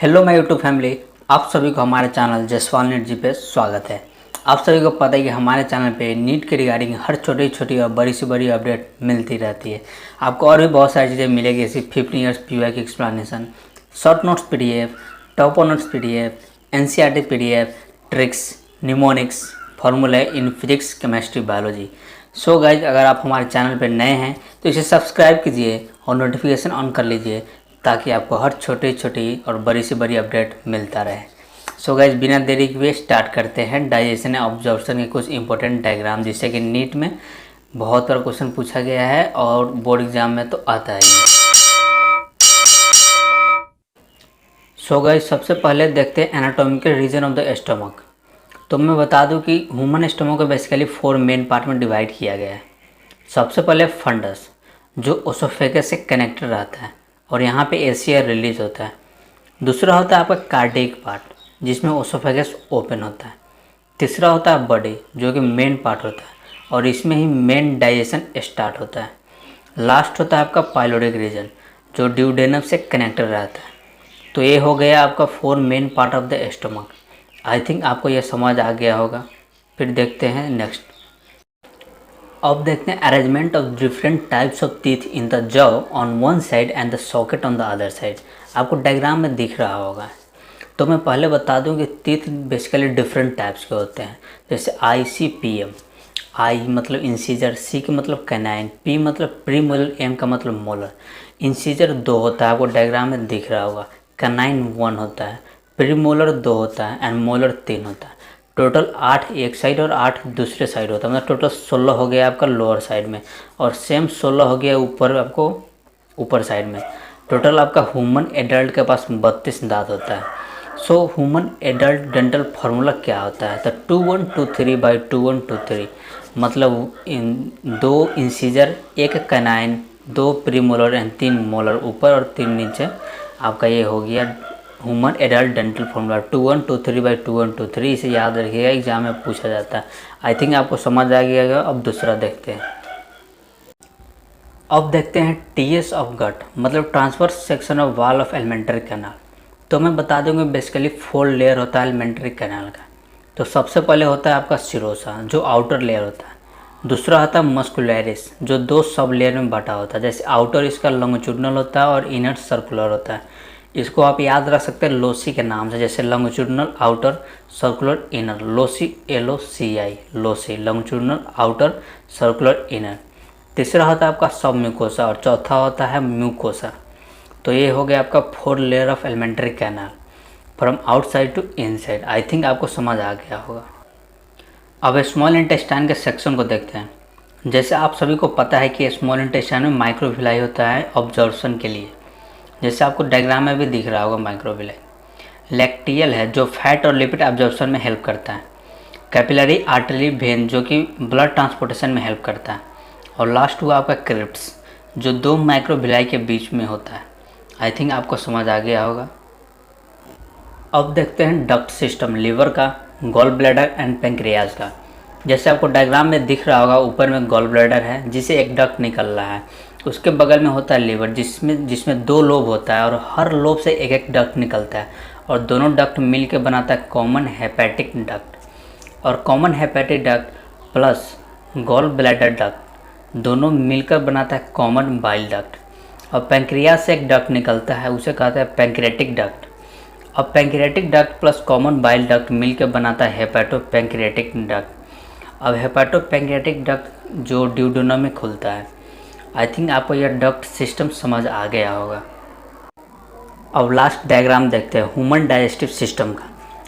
Hello my YouTube family, आप सभी को हमारे चैनल जसवाल नीट जी पे स्वागत है। आप सभी को पता है कि हमारे चैनल पे नीट के रिगार्डिंग हर छोटी छोटी और बड़ी से बड़ी अपडेट मिलती रहती है। आपको और भी बहुत सारी चीज़ें मिलेगी, जैसे 15 ईयर्स पीवाई की explanation, short notes PDF, top notes PDF, NCERT PDF, tricks, mnemonics, फार्मूले in physics, chemistry, biology. So guys, अगर आप हमारे चैनल पर नए हैं तो इसे सब्सक्राइब कीजिए और नोटिफिकेशन ऑन कर लीजिए ताकि आपको हर छोटी छोटी और बड़ी से बड़ी अपडेट मिलता रहे। सो गाइज, बिना देरी के स्टार्ट करते हैं डाइजेशन एंड ऑब्जर्वेशन के कुछ इंपॉर्टेंट डायग्राम, जिससे कि नीट में बहुत बार क्वेश्चन पूछा गया है और बोर्ड एग्जाम में तो आता ही है। सो गाइज, सबसे पहले देखते हैं anatomical region of the stomach. तो मैं बता दूं कि ह्यूमन स्टमक को बेसिकली 4 मेन पार्ट में डिवाइड किया गया है। सबसे पहले फंडस, जो ओसोफेगस से कनेक्टेड रहता है और यहाँ पे एयर रिलीज होता है। दूसरा होता है आपका कार्डियक पार्ट, जिसमें ओसोफेगस ओपन होता है। तीसरा होता है बॉडी, जो कि मेन पार्ट होता है और इसमें ही मेन डाइजेशन स्टार्ट होता है। लास्ट होता है आपका पाइलोडिक रीजन, जो ड्यूडेनम से कनेक्टेड रहता है। तो ये हो गया आपका 4 main part of the stomach. I think आपको यह समझ आ गया होगा। फिर देखते हैं नेक्स्ट। अब देखते हैं arrangement of different types of teeth in the jaw on one side and the socket on the other side. आपको डायग्राम में दिख रहा होगा। तो मैं पहले बता दूं कि टीथ बेसिकली डिफरेंट टाइप्स के होते हैं, जैसे ICPM। आई मतलब इंसीजर, सी का मतलब कैनाइन, पी मतलब प्री मोलर, एम का मतलब मोलर। इंसीजर 2 होता है, आपको डायग्राम में दिख रहा होगा। कैनाइन 1 होता है, प्री मोलर 2 होता है एंड मोलर 3 होता है। टोटल 8 एक साइड और 8 दूसरे साइड होता है, मतलब टोटल 16 हो गया आपका लोअर साइड में और सेम 16 हो गया ऊपर आपको ऊपर साइड में। टोटल आपका ह्यूमन एडल्ट के पास 32 दांत होता है। So human adult dental formula क्या होता है? तो 2123/2123, मतलब इन 2 incisor, 1 canine, 2 premolar and 3 molar ऊपर और 3 नीचे। आपका ये हो गया ह्यूमन एडल्ट डेंटल फार्मूला 2123/2123। इसे याद रखिएगा, एग्जाम में पूछा जाता है। आई थिंक आपको समझ आ गया। अब दूसरा देखते हैं। अब देखते हैं TS ऑफ गट, मतलब transverse section of wall of alimentary canal. तो मैं बता दूंगा बेसिकली 4 लेयर होता है एलिमेंट्री कैनाल का। तो सबसे पहले होता है आपका सिरोसा, जो आउटर लेयर होता है। दूसरा होता है मस्कुलरिस, जो 2 सब लेयर में बटा होता है। जैसे आउटर इसका लॉन्गिट्यूडिनल होता है और इनर सर्कुलर होता है। इसको आप याद रख सकते हैं लोसी के नाम से, जैसे longitudinal outer, circular inner. Lossy, LOCI, lossy, longitudinal outer, circular inner. तीसरा होता है आपका सब म्यूकोसा और चौथा होता है म्यूकोसा। तो ये हो गया आपका 4 layer of alimentary canal from outside to inside. I think आपको समझ आ गया होगा। अब स्मॉल इंटेस्टाइन के सेक्शन को देखते हैं। जैसे आप सभी को पता है कि स्मॉल इंटेस्टाइन में माइक्रोविलाई होता है ऑब्जर्वेशन के लिए, जैसे आपको डायग्राम में भी दिख रहा होगा माइक्रोविलाई। लैक्टियल है, जो फैट और लिपिड ऑब्जर्वेशन में हेल्प करता है। कैपिलरी आर्टरी वेन, जो कि ब्लड ट्रांसपोर्टेशन में हेल्प करता है। और लास्ट हुआ आपका क्रिप्ट्स, जो 2 माइक्रोविलाई के बीच में होता है। आई थिंक आपको समझ आ गया होगा। अब देखते हैं डक्ट सिस्टम, लिवर का, गॉल ब्लैडर एंड पेंक्रियाज का। जैसे आपको डायग्राम में दिख रहा होगा, ऊपर में गॉल ब्लैडर है जिसे एक डक्ट निकल रहा है। उसके बगल में होता है लिवर, जिसमें 2 लोब होता है और हर लोब से एक एक डक्ट निकलता है और दोनों डक्ट मिल के बनाता है कॉमन हेपेटिक डक्ट। और common hepatic duct plus gall bladder duct दोनों मिलकर बनाता है कॉमन बाइल डक्ट। और पैंक्रियाज से एक डक्ट निकलता है, उसे कहते हैं पैंक्रियाटिक डक्ट। अब pancreatic duct plus common bile duct मिलकर बनाता है हेपेटो पैंक्रियाटिक डक्ट। अब हेपेटो पैंक्रियाटिक डक्ट जो ड्यूडेनम में खुलता है। आई थिंक आपको यह डक्ट सिस्टम समझ आ गया होगा। अब लास्ट डायग्राम देखते हैं ह्यूमन डाइजेस्टिव सिस्टम का।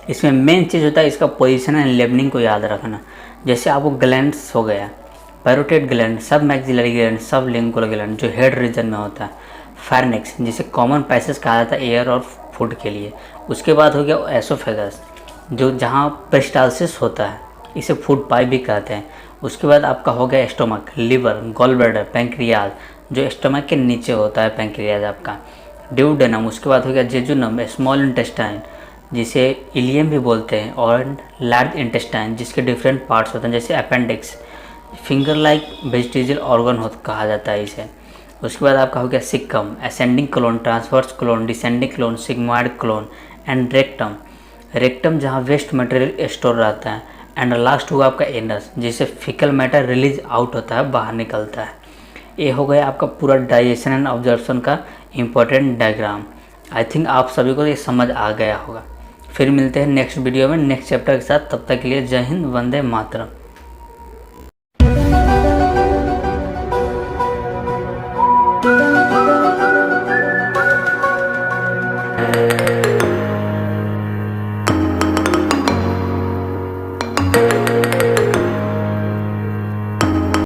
इसमें मेन चीज़ होता है इसका पोजीशन एंड लेबलिंग को याद रखना। जैसे आपको ग्लैंड्स हो गया, पैरोटिड ग्लैंड, सब मैक्सिलरी ग्लैंड, सब लिंगुअल ग्लैंड, जो हेड रीजन में होता है। फार्नेक्स, जिसे कॉमन पैसेज कहा जाता है एयर और फूड के लिए। उसके बाद हो गया एसोफेगस, जो जहाँ पेरिस्टाल्सिस होता है, इसे फूड पाइप भी कहते हैं। उसके बाद आपका हो गया stomach, liver, gall bladder, pancreas, जो स्टोमक के नीचे होता है पैंक्रियाज आपका। ड्यूडेनम, उसके बाद हो गया जेजुनम, स्मॉल इंटेस्टाइन, जिसे इलियम भी बोलते हैं। और लार्ज इंटेस्टाइन, जिसके डिफरेंट पार्ट्स होते हैं, जैसे appendix, finger like vegetable organ कहा जाता है इसे। उसके बाद आपका हो गया caecum, ascending colon, transverse colon, descending colon, sigmoid colon and rectum. Rectum जहाँ वेस्ट मटेरियल स्टोर रहता है। एंड लास्ट हुआ आपका एनस, जिससे फिकल मैटर रिलीज आउट होता है, बाहर निकलता है। ये हो गया आपका पूरा डाइजेशन एंड ऑब्जर्वेशन का इम्पोर्टेंट डायग्राम। आई थिंक आप सभी को ये समझ आ गया होगा। फिर मिलते हैं नेक्स्ट वीडियो में नेक्स्ट चैप्टर के साथ। तब तक के लिए जय हिंद, वंदे मातरम।